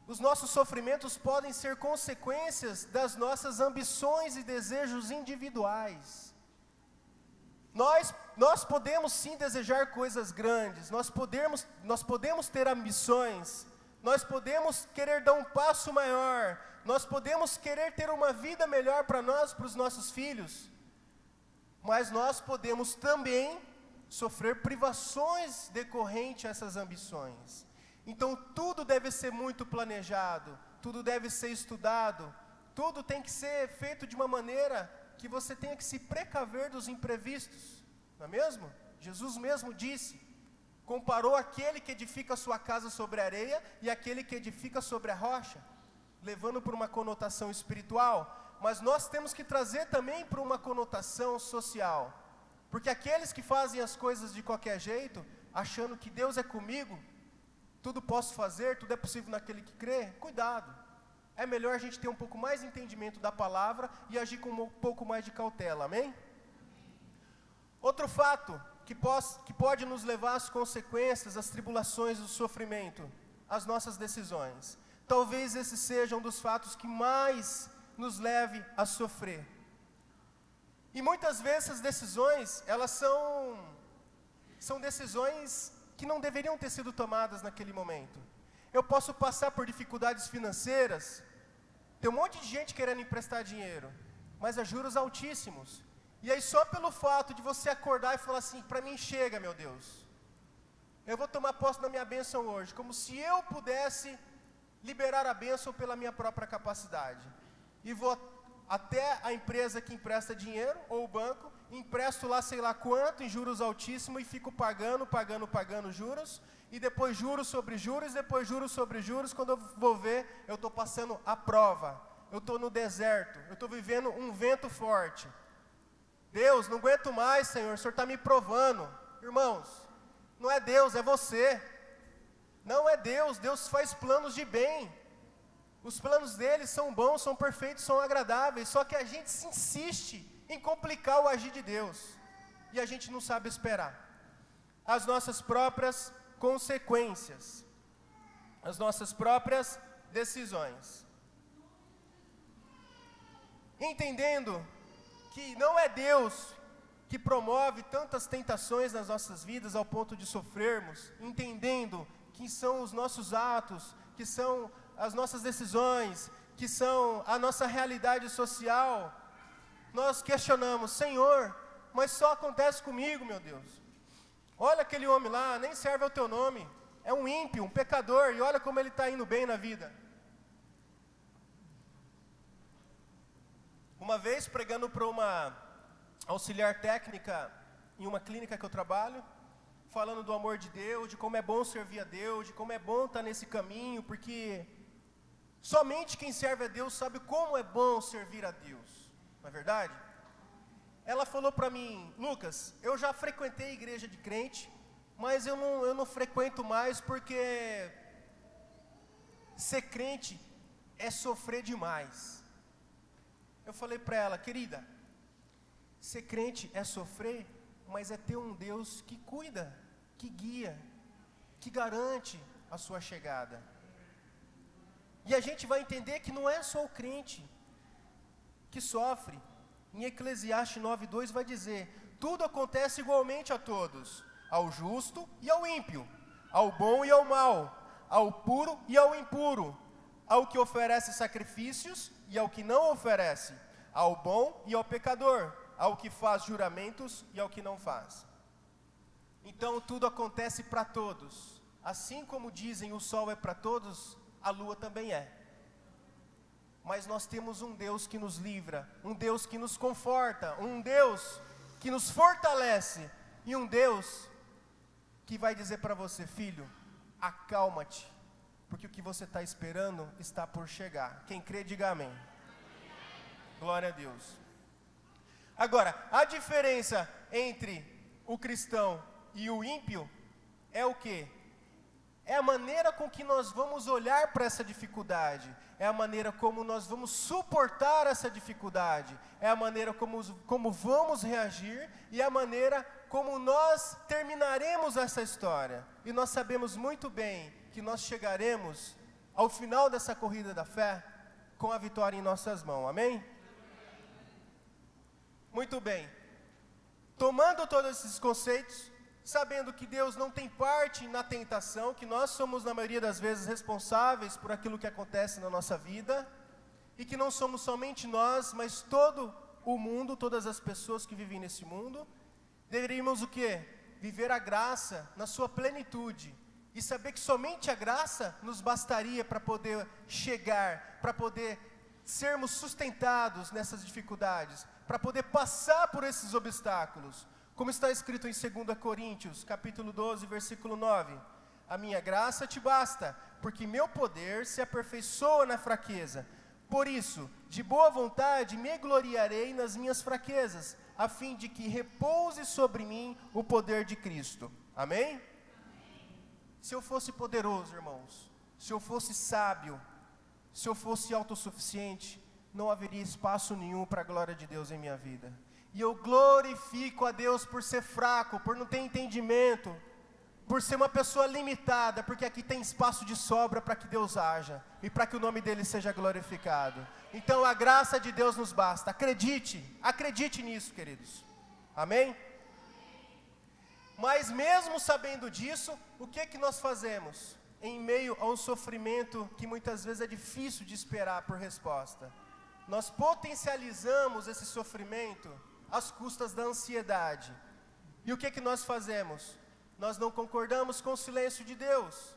os nossos sofrimentos podem ser consequências das nossas ambições e desejos individuais. Nós podemos sim desejar coisas grandes, nós podemos ter ambições, nós podemos querer dar um passo maior, nós podemos querer ter uma vida melhor para nós, para os nossos filhos, mas nós podemos também sofrer privações decorrentes a essas ambições. Então tudo deve ser muito planejado, tudo deve ser estudado, tudo tem que ser feito de uma maneira que você tenha que se precaver dos imprevistos, não é mesmo? Jesus mesmo disse, comparou aquele que edifica a sua casa sobre a areia e aquele que edifica sobre a rocha, levando para uma conotação espiritual, mas nós temos que trazer também para uma conotação social, porque aqueles que fazem as coisas de qualquer jeito, achando que Deus é comigo, tudo posso fazer, tudo é possível naquele que crê, cuidado. É melhor a gente ter um pouco mais de entendimento da palavra e agir com um pouco mais de cautela, amém? Outro fato que pode nos levar às consequências, às tribulações, ao sofrimento, as nossas decisões. Talvez esse seja um dos fatos que mais nos leve a sofrer. E muitas vezes as decisões, elas são decisões que não deveriam ter sido tomadas naquele momento. Eu posso passar por dificuldades financeiras, tem um monte de gente querendo emprestar dinheiro, mas a juros altíssimos. E aí só pelo fato de você acordar e falar assim, para mim chega, meu Deus, eu vou tomar posse da minha bênção hoje, como se eu pudesse liberar a bênção pela minha própria capacidade. E vou até a empresa que empresta dinheiro, ou o banco, empresto lá sei lá quanto, em juros altíssimos, e fico pagando juros, e depois juros sobre juros, depois juros sobre juros. Quando eu vou ver, eu estou passando a prova, eu estou no deserto, eu estou vivendo um vento forte. Deus, não aguento mais, Senhor, o Senhor está me provando. Irmãos, não é Deus, é você. Não é Deus, Deus faz planos de bem. Os planos dele são bons, são perfeitos, são agradáveis, só que a gente se insiste em complicar o agir de Deus, e a gente não sabe esperar. As nossas próprias consequências, as nossas próprias decisões. Entendendo que não é Deus que promove tantas tentações nas nossas vidas ao ponto de sofrermos, entendendo que são os nossos atos, que são as nossas decisões, que são a nossa realidade social, nós questionamos, Senhor, mas só acontece comigo, meu Deus. Olha aquele homem lá, nem serve ao teu nome, é um ímpio, um pecador, e olha como ele está indo bem na vida. Uma vez, pregando para uma auxiliar técnica, em uma clínica que eu trabalho, falando do amor de Deus, de como é bom servir a Deus, de como é bom estar nesse caminho, porque somente quem serve a Deus sabe como é bom servir a Deus. Não é verdade? Ela falou para mim, Lucas, eu já frequentei igreja de crente, mas eu não frequento mais porque ser crente é sofrer demais. Eu falei para ela, querida, ser crente é sofrer, mas é ter um Deus que cuida, que guia, que garante a sua chegada. E a gente vai entender que não é só o crente que sofre. Em Eclesiastes 9:2 vai dizer: tudo acontece igualmente a todos, ao justo e ao ímpio, ao bom e ao mau, ao puro e ao impuro, ao que oferece sacrifícios e ao que não oferece, ao bom e ao pecador, ao que faz juramentos e ao que não faz. Então tudo acontece para todos. Assim como dizem o sol é para todos, a lua também é. Mas nós temos um Deus que nos livra, um Deus que nos conforta, um Deus que nos fortalece, e um Deus que vai dizer para você: filho, acalma-te, porque o que você está esperando está por chegar. Quem crê, diga amém. Glória a Deus. Agora, a diferença entre o cristão e o ímpio é o quê? É a maneira com que nós vamos olhar para essa dificuldade, é a maneira como nós vamos suportar essa dificuldade, é a maneira como vamos reagir e a maneira como nós terminaremos essa história. E nós sabemos muito bem que nós chegaremos ao final dessa corrida da fé com a vitória em nossas mãos, amém? Muito bem, tomando todos esses conceitos, sabendo que Deus não tem parte na tentação, que nós somos na maioria das vezes responsáveis por aquilo que acontece na nossa vida, e que não somos somente nós, mas todo o mundo, todas as pessoas que vivem nesse mundo, deveríamos o quê? Viver a graça na sua plenitude, e saber que somente a graça nos bastaria para poder chegar, para poder sermos sustentados nessas dificuldades, para poder passar por esses obstáculos. Como está escrito em 2 Coríntios, capítulo 12, versículo 9. A minha graça te basta, porque meu poder se aperfeiçoa na fraqueza. Por isso, de boa vontade me gloriarei nas minhas fraquezas, a fim de que repouse sobre mim o poder de Cristo. Amém? Se eu fosse poderoso, irmãos, se eu fosse sábio, se eu fosse autossuficiente, não haveria espaço nenhum para a glória de Deus em minha vida. E eu glorifico a Deus por ser fraco, por não ter entendimento, por ser uma pessoa limitada, porque aqui tem espaço de sobra para que Deus haja, e para que o nome dEle seja glorificado. Então a graça de Deus nos basta, acredite nisso, queridos, amém? Mas mesmo sabendo disso, o que nós fazemos? Em meio a um sofrimento que muitas vezes é difícil de esperar por resposta, nós potencializamos esse sofrimento às custas da ansiedade. E o que nós fazemos? Nós não concordamos com o silêncio de Deus.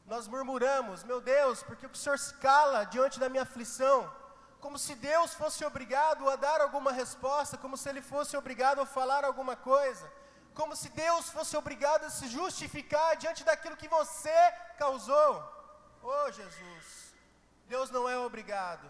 Nós murmuramos: meu Deus, por que o Senhor se cala diante da minha aflição? Como se Deus fosse obrigado a dar alguma resposta, como se Ele fosse obrigado a falar alguma coisa, como se Deus fosse obrigado a se justificar diante daquilo que você causou. Oh Jesus, Deus não é obrigado.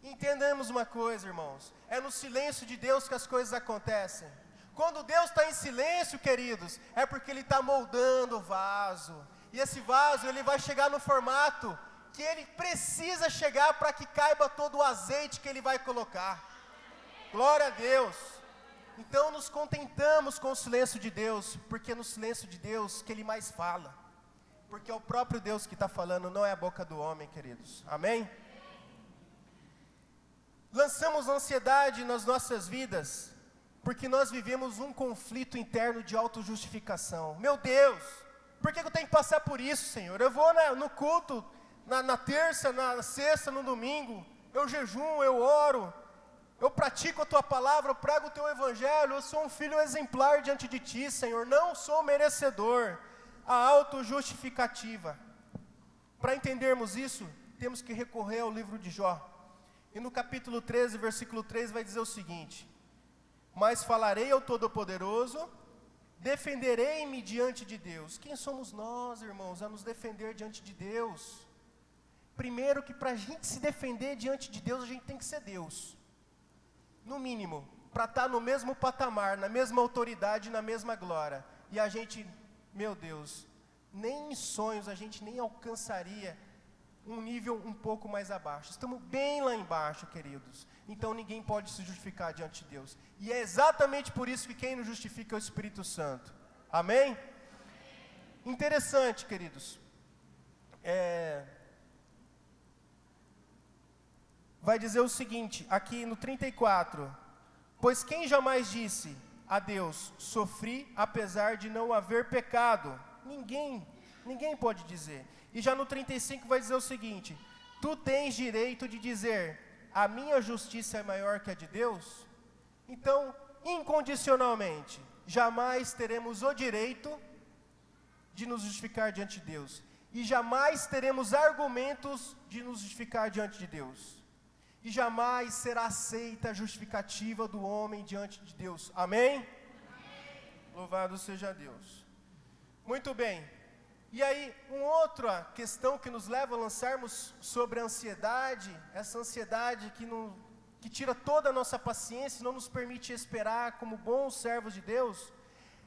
Entendamos uma coisa, irmãos, é no silêncio de Deus que as coisas acontecem. Quando Deus está em silêncio, queridos, é porque Ele está moldando o vaso, e esse vaso ele vai chegar no formato que ele precisa chegar para que caiba todo o azeite que Ele vai colocar. Glória a Deus. Então nos contentamos com o silêncio de Deus, porque é no silêncio de Deus que Ele mais fala, porque é o próprio Deus que está falando, não é a boca do homem, queridos, amém? Lançamos ansiedade nas nossas vidas, porque nós vivemos um conflito interno de autojustificação. Meu Deus, por que eu tenho que passar por isso, Senhor? Eu vou no culto, na terça, na sexta, no domingo, eu jejum, eu oro, eu pratico a Tua palavra, eu prego o Teu evangelho, eu sou um filho exemplar diante de Ti, Senhor, não sou merecedor. A autojustificativa. Para entendermos isso, temos que recorrer ao livro de Jó. E no capítulo 13, versículo 3, vai dizer o seguinte: mas falarei ao Todo-Poderoso, defenderei-me diante de Deus. Quem somos nós, irmãos, a nos defender diante de Deus? Primeiro que para a gente se defender diante de Deus, a gente tem que ser Deus. No mínimo, para estar no mesmo patamar, na mesma autoridade, na mesma glória. E a gente, meu Deus, nem em sonhos a gente nem alcançaria um nível um pouco mais abaixo. Estamos bem lá embaixo, queridos. Então ninguém pode se justificar diante de Deus. E é exatamente por isso que quem nos justifica é o Espírito Santo. Amém? Interessante, queridos. vai dizer o seguinte, aqui no 34, pois quem jamais disse a Deus, sofri apesar de não haver pecado? Ninguém pode dizer. E já no 35 vai dizer o seguinte, tu tens direito de dizer, a minha justiça é maior que a de Deus? Então, incondicionalmente, jamais teremos o direito de nos justificar diante de Deus. E jamais teremos argumentos de nos justificar diante de Deus. E jamais será aceita a justificativa do homem diante de Deus. Amém? Amém. Louvado seja Deus. Muito bem. E aí, uma outra questão que nos leva a lançarmos sobre a ansiedade, essa ansiedade que tira toda a nossa paciência, não nos permite esperar como bons servos de Deus,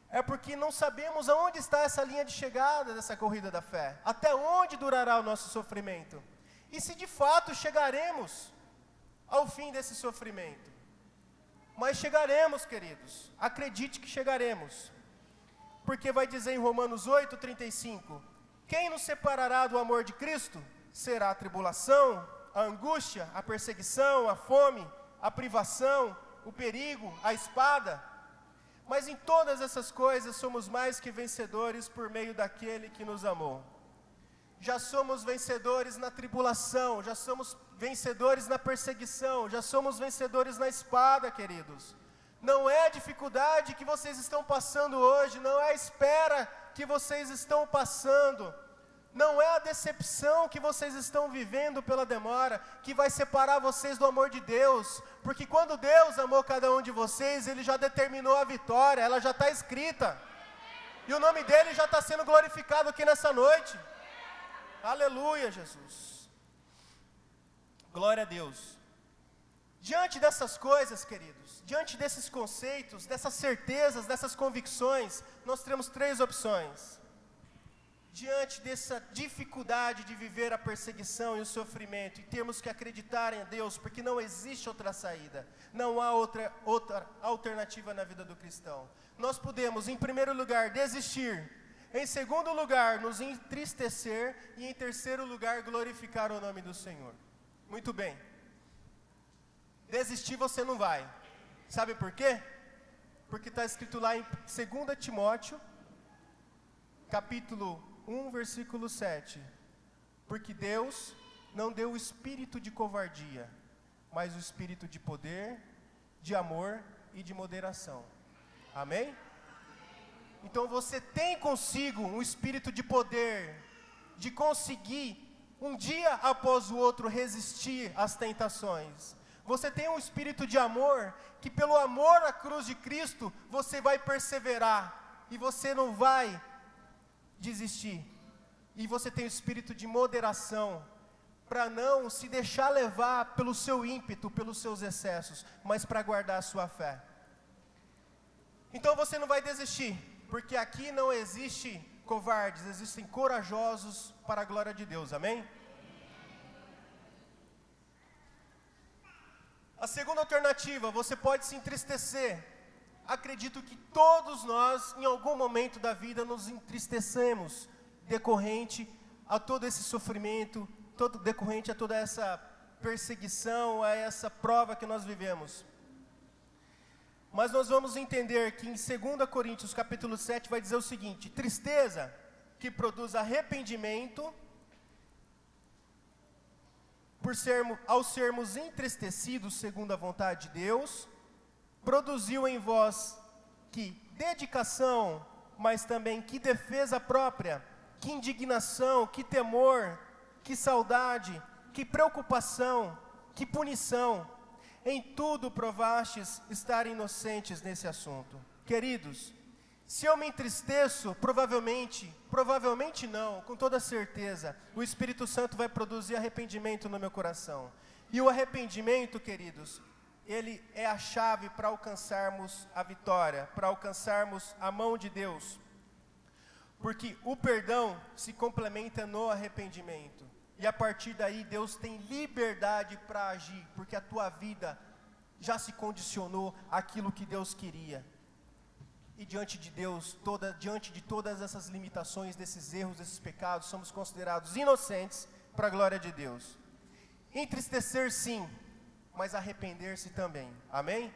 é porque não sabemos aonde está essa linha de chegada dessa corrida da fé, até onde durará o nosso sofrimento, e se de fato chegaremos ao fim desse sofrimento. Mas chegaremos, queridos, acredite que chegaremos, porque vai dizer em Romanos 8:35, quem nos separará do amor de Cristo? Será a tribulação, a angústia, a perseguição, a fome, a privação, o perigo, a espada? Mas em todas essas coisas somos mais que vencedores por meio daquele que nos amou. Já somos vencedores na tribulação, já somos vencedores na perseguição, já somos vencedores na espada, queridos. Não é a dificuldade que vocês estão passando hoje, não é a espera que vocês estão passando, não é a decepção que vocês estão vivendo pela demora, que vai separar vocês do amor de Deus, porque quando Deus amou cada um de vocês, Ele já determinou a vitória, ela já está escrita, e o nome dEle já está sendo glorificado aqui nessa noite. Aleluia, Jesus. Glória a Deus. Diante dessas coisas, queridos, diante desses conceitos, dessas certezas, dessas convicções, nós temos três opções. Diante dessa dificuldade de viver a perseguição e o sofrimento, e temos que acreditar em Deus, porque não existe outra saída, não há outra alternativa na vida do cristão. Nós podemos, em primeiro lugar, desistir, em segundo lugar, nos entristecer, e em terceiro lugar, glorificar o nome do Senhor. Muito bem. Desistir você não vai. Sabe por quê? Porque está escrito lá em 2 Timóteo, capítulo 1, versículo 7. Porque Deus não deu o espírito de covardia, mas o espírito de poder, de amor e de moderação. Amém? Então você tem consigo um espírito de poder, de conseguir, um dia após o outro, resistir às tentações. Você tem um espírito de amor, que pelo amor à cruz de Cristo, você vai perseverar, e você não vai desistir. E você tem o espírito de moderação, para não se deixar levar pelo seu ímpeto, pelos seus excessos, mas para guardar a sua fé. Então você não vai desistir, porque aqui não existe covardes, existem corajosos para a glória de Deus, amém? A segunda alternativa, você pode se entristecer. Acredito que todos nós, em algum momento da vida, nos entristecemos, decorrente a todo esse sofrimento, decorrente a toda essa perseguição, a essa prova que nós vivemos. Mas nós vamos entender que em 2 Coríntios capítulo 7 vai dizer o seguinte: tristeza que produz arrependimento, ao sermos entristecidos segundo a vontade de Deus, produziu em vós que dedicação, mas também que defesa própria, que indignação, que temor, que saudade, que preocupação, que punição. Em tudo provastes estar inocentes nesse assunto. Queridos, se eu me entristeço, provavelmente não, com toda certeza, o Espírito Santo vai produzir arrependimento no meu coração. E o arrependimento, queridos, ele é a chave para alcançarmos a vitória, para alcançarmos a mão de Deus. Porque o perdão se complementa no arrependimento. E a partir daí Deus tem liberdade para agir, porque a tua vida já se condicionou àquilo que Deus queria. E diante de Deus, diante de todas essas limitações, desses erros, desses pecados, somos considerados inocentes para a glória de Deus. Entristecer sim, mas arrepender-se também. Amém?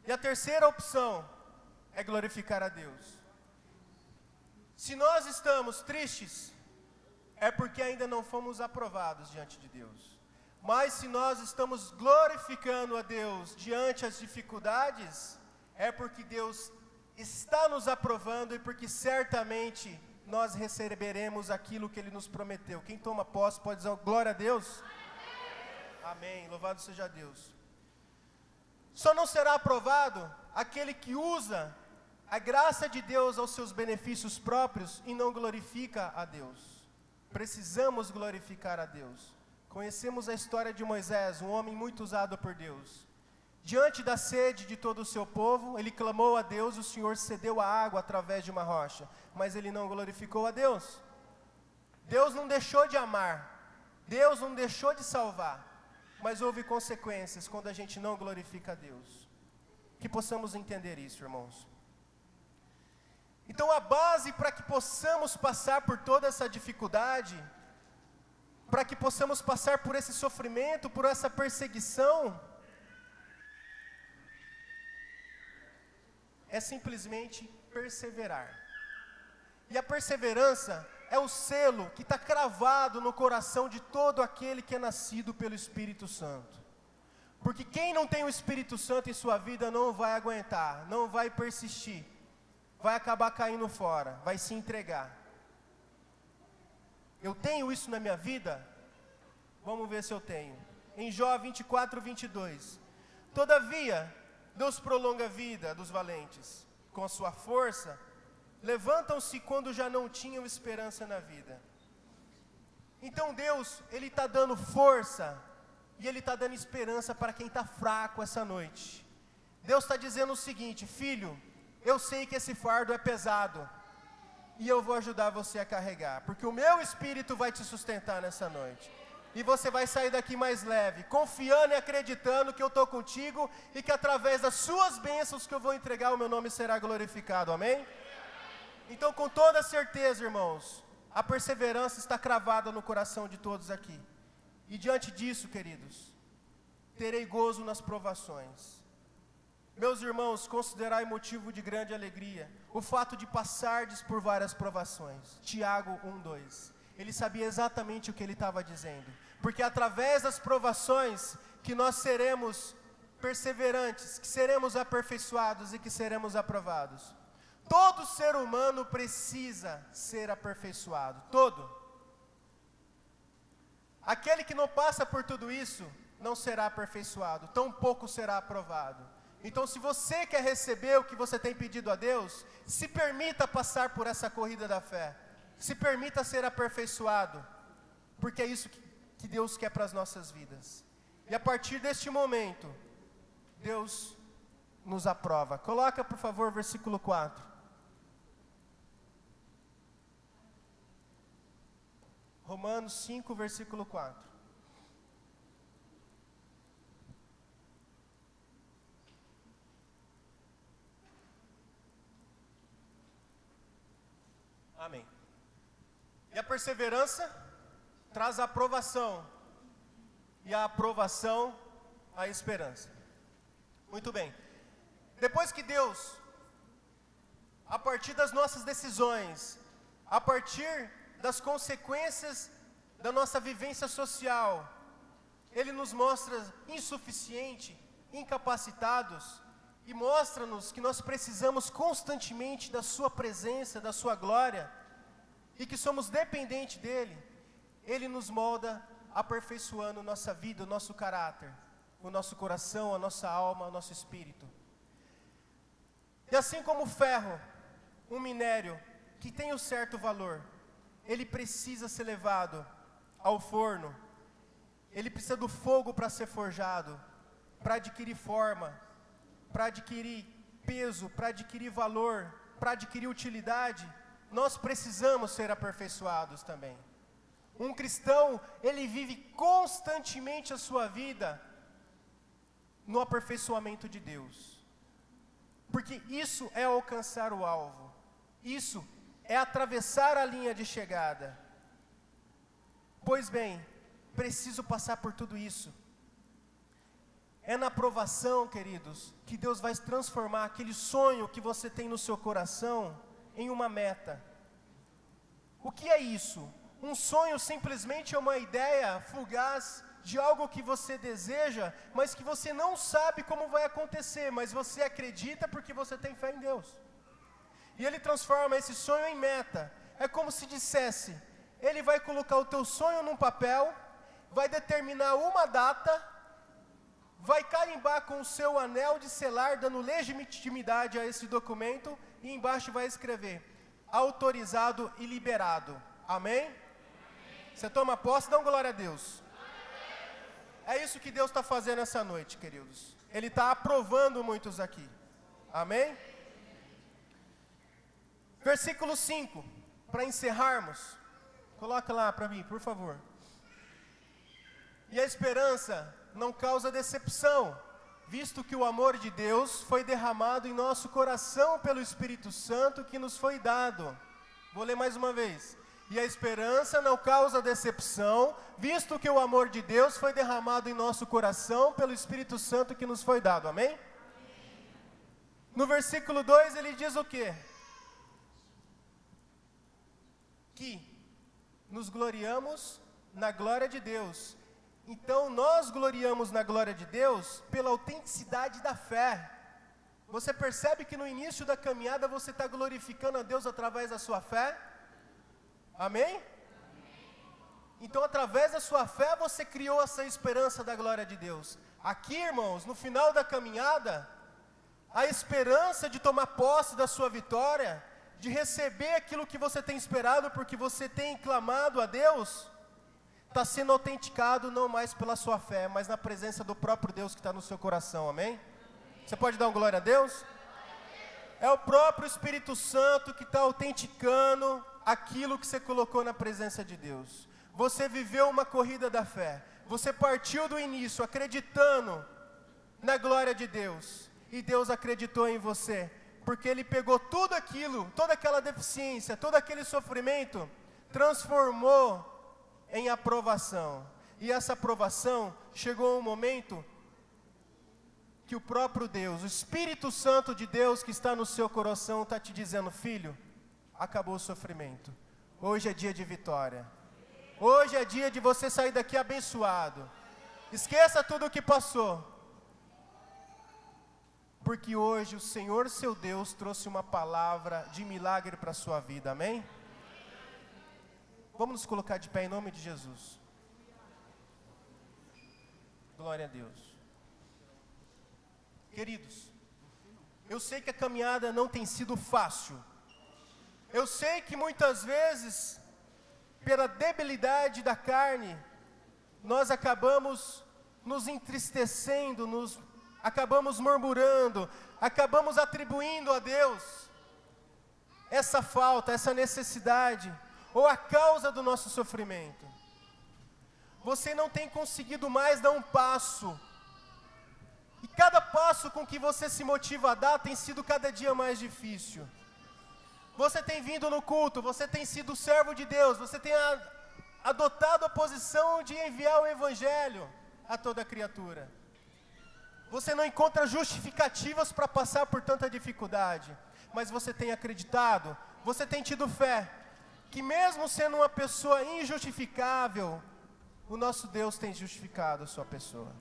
E a terceira opção é glorificar a Deus. Se nós estamos tristes, é porque ainda não fomos aprovados diante de Deus. Mas se nós estamos glorificando a Deus diante das dificuldades, é porque Deus está nos aprovando e porque certamente nós receberemos aquilo que Ele nos prometeu. Quem toma posse pode dizer glória a Deus? Amém, louvado seja Deus. Só não será aprovado aquele que usa a graça de Deus aos seus benefícios próprios e não glorifica a Deus. Precisamos glorificar a Deus. Conhecemos a história de Moisés, um homem muito usado por Deus. Diante da sede de todo o seu povo, ele clamou a Deus, o Senhor cedeu a água através de uma rocha, mas ele não glorificou a Deus. Deus não deixou de amar, Deus não deixou de salvar, mas houve consequências quando a gente não glorifica a Deus. Que possamos entender isso, irmãos. Então a base para que possamos passar por toda essa dificuldade, para que possamos passar por esse sofrimento, por essa perseguição, é simplesmente perseverar. E a perseverança é o selo que está cravado no coração de todo aquele que é nascido pelo Espírito Santo. Porque quem não tem o Espírito Santo em sua vida não vai aguentar, não vai persistir, vai acabar caindo fora, vai se entregar. Eu tenho isso na minha vida? Vamos ver se eu tenho. Em Jó 24, 22. Todavia, Deus prolonga a vida dos valentes. Com a sua força, levantam-se quando já não tinham esperança na vida. Então Deus, Ele está dando força e Ele está dando esperança para quem está fraco essa noite. Deus está dizendo o seguinte: filho, eu sei que esse fardo é pesado e eu vou ajudar você a carregar, porque o meu Espírito vai te sustentar nessa noite. E você vai sair daqui mais leve, confiando e acreditando que eu estou contigo e que através das suas bênçãos que eu vou entregar, o meu nome será glorificado, amém? Então, com toda certeza, irmãos, a perseverança está cravada no coração de todos aqui. E diante disso, queridos, terei gozo nas provações. Meus irmãos, considerai motivo de grande alegria o fato de passardes por várias provações. Tiago 1:2. Ele sabia exatamente o que ele estava dizendo, porque através das provações que nós seremos perseverantes, que seremos aperfeiçoados e que seremos aprovados. Todo ser humano precisa ser aperfeiçoado, todo. Aquele que não passa por tudo isso, não será aperfeiçoado, tampouco será aprovado. Então, se você quer receber o que você tem pedido a Deus, se permita passar por essa corrida da fé. Se permita ser aperfeiçoado, porque é isso que Deus quer para as nossas vidas. E a partir deste momento, Deus nos aprova. Coloca, por favor, versículo 4. Romanos 5, versículo 4. Amém. E a perseverança traz a aprovação, e a aprovação, a esperança. Muito bem. Depois que Deus, a partir das nossas decisões, a partir das consequências da nossa vivência social, Ele nos mostra insuficiente, incapacitados, e mostra-nos que nós precisamos constantemente da Sua presença, da Sua glória, e que somos dependentes dEle. Ele nos molda, aperfeiçoando nossa vida, o nosso caráter, o nosso coração, a nossa alma, o nosso espírito. E assim como o ferro, um minério que tem um certo valor, ele precisa ser levado ao forno, ele precisa do fogo para ser forjado, para adquirir forma, para adquirir peso, para adquirir valor, para adquirir utilidade. Nós precisamos ser aperfeiçoados também. Um cristão, ele vive constantemente a sua vida no aperfeiçoamento de Deus. Porque isso é alcançar o alvo. Isso é atravessar a linha de chegada. Pois bem, preciso passar por tudo isso. É na provação, queridos, que Deus vai transformar aquele sonho que você tem no seu coração em uma meta. O que é isso? Um sonho simplesmente é uma ideia fugaz de algo que você deseja, mas que você não sabe como vai acontecer, mas você acredita porque você tem fé em Deus. E Ele transforma esse sonho em meta. É como se dissesse, Ele vai colocar o teu sonho num papel, vai determinar uma data, vai carimbar com o seu anel de selar, dando legitimidade a esse documento, e embaixo vai escrever, autorizado e liberado. Amém? Você toma posse, dá um glória a Deus. É isso que Deus está fazendo essa noite, queridos. Ele está aprovando muitos aqui. Amém? Versículo 5, para encerrarmos. Coloca lá para mim, por favor. E a esperança não causa decepção, visto que o amor de Deus foi derramado em nosso coração pelo Espírito Santo que nos foi dado. Vou ler mais uma vez. E a esperança não causa decepção, visto que o amor de Deus foi derramado em nosso coração pelo Espírito Santo que nos foi dado. Amém? No versículo 2 ele diz o quê? Que nos gloriamos na glória de Deus. Então nós gloriamos na glória de Deus pela autenticidade da fé. Você percebe que no início da caminhada você está glorificando a Deus através da sua fé? Amém? Então através da sua fé você criou essa esperança da glória de Deus. Aqui, irmãos, no final da caminhada, a esperança de tomar posse da sua vitória, de receber aquilo que você tem esperado porque você tem clamado a Deus, está sendo autenticado não mais pela sua fé, mas na presença do próprio Deus que está no seu coração, amém? Você pode dar um glória a Deus? É o próprio Espírito Santo que está autenticando aquilo que você colocou na presença de Deus. Você viveu uma corrida da fé, você partiu do início acreditando na glória de Deus, e Deus acreditou em você, porque Ele pegou tudo aquilo, toda aquela deficiência, todo aquele sofrimento, transformou em aprovação. E essa aprovação chegou um momento que o próprio Deus, o Espírito Santo de Deus que está no seu coração, está te dizendo, filho, acabou o sofrimento. Hoje é dia de vitória. Hoje é dia de você sair daqui abençoado. Esqueça tudo o que passou. Porque hoje o Senhor seu Deus trouxe uma palavra de milagre para a sua vida, amém? Vamos nos colocar de pé em nome de Jesus. Glória a Deus. Queridos, eu sei que a caminhada não tem sido fácil. Eu sei que muitas vezes, pela debilidade da carne, nós acabamos nos entristecendo, acabamos murmurando, acabamos atribuindo a Deus essa falta, essa necessidade, ou a causa do nosso sofrimento. Você não tem conseguido mais dar um passo, e cada passo com que você se motiva a dar tem sido cada dia mais difícil. Você tem vindo no culto, você tem sido servo de Deus, você tem adotado a posição de enviar o Evangelho a toda criatura. Você não encontra justificativas para passar por tanta dificuldade, mas você tem acreditado, você tem tido fé, que mesmo sendo uma pessoa injustificável, o nosso Deus tem justificado a sua pessoa.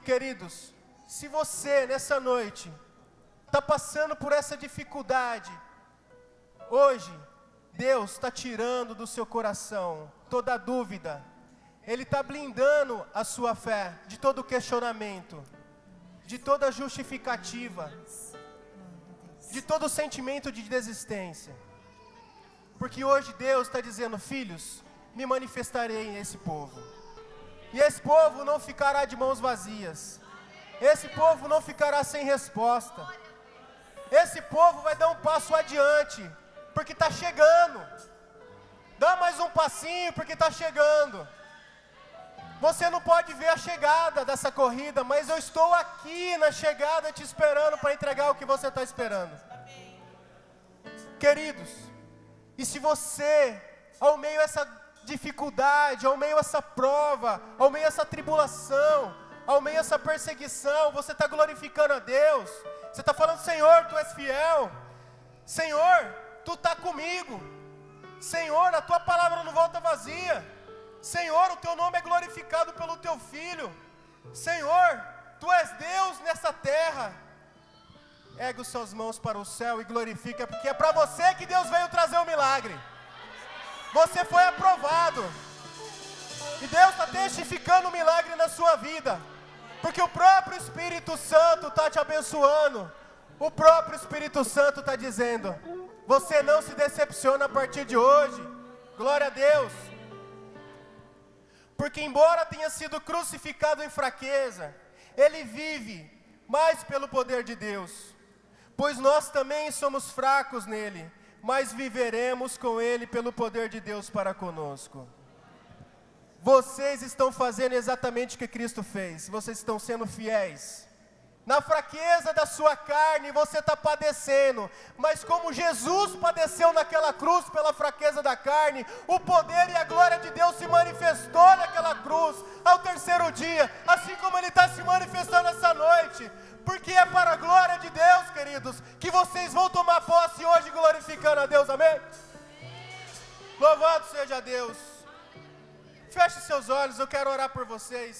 Queridos, se você nessa noite está passando por essa dificuldade, hoje Deus está tirando do seu coração toda a dúvida. Ele está blindando a sua fé de todo questionamento, de toda justificativa, de todo sentimento de desistência. Porque hoje Deus está dizendo, filhos, me manifestarei nesse povo. E esse povo não ficará de mãos vazias. Esse povo não ficará sem resposta. Esse povo vai dar um passo adiante, porque está chegando. Dá mais um passinho, porque está chegando. Você não pode ver a chegada dessa corrida, mas eu estou aqui na chegada te esperando para entregar o que você está esperando. Queridos, e se você, ao meio dessa dificuldade, ao meio dessa prova, ao meio dessa tribulação, ao meio dessa perseguição, você está glorificando a Deus. Você está falando: Senhor, Tu és fiel. Senhor, Tu está comigo. Senhor, a Tua palavra não volta vazia. Senhor, o Teu nome é glorificado pelo Teu Filho. Senhor, Tu és Deus nessa terra. Ergue os suas mãos para o céu e glorifica, porque é para você que Deus veio trazer o milagre. Você foi aprovado. E Deus está testificando o milagre na sua vida, porque o próprio Espírito Santo está te abençoando. O próprio Espírito Santo está dizendo: você não se decepciona a partir de hoje. Glória a Deus. Porque embora tenha sido crucificado em fraqueza, Ele vive mais pelo poder de Deus. Pois nós também somos fracos nele, mas viveremos com Ele pelo poder de Deus para conosco. Vocês estão fazendo exatamente o que Cristo fez. Vocês estão sendo fiéis. Na fraqueza da sua carne você está padecendo, mas como Jesus padeceu naquela cruz pela fraqueza da carne, o poder e a glória de Deus se manifestou naquela cruz ao terceiro dia, assim como Ele está se manifestando essa noite, porque é para a glória de Deus, queridos, que vocês vão tomar posse hoje glorificando a Deus, amém? Louvado seja Deus. Feche seus olhos, eu quero orar por vocês.